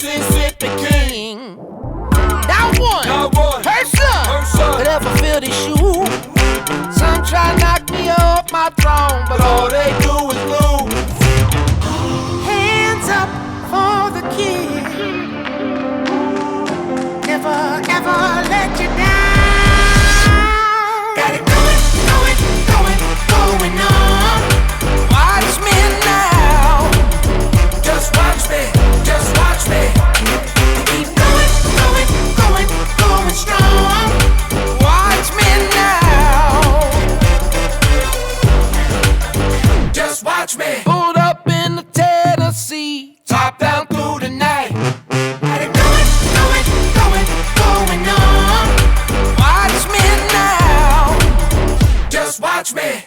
Mississippi King. Not one, her son could ever fill these shoes. Some try to knock me off my throne, but all they do is lose. Hands up for the kid. Never ever let you down. Got it going on. Watch me now. Just watch me, just watch me. Keep going strong. Watch me now. Just watch me. Pulled up in the Tennessee, top down through the night. Got it going on. Watch me now. Just watch me.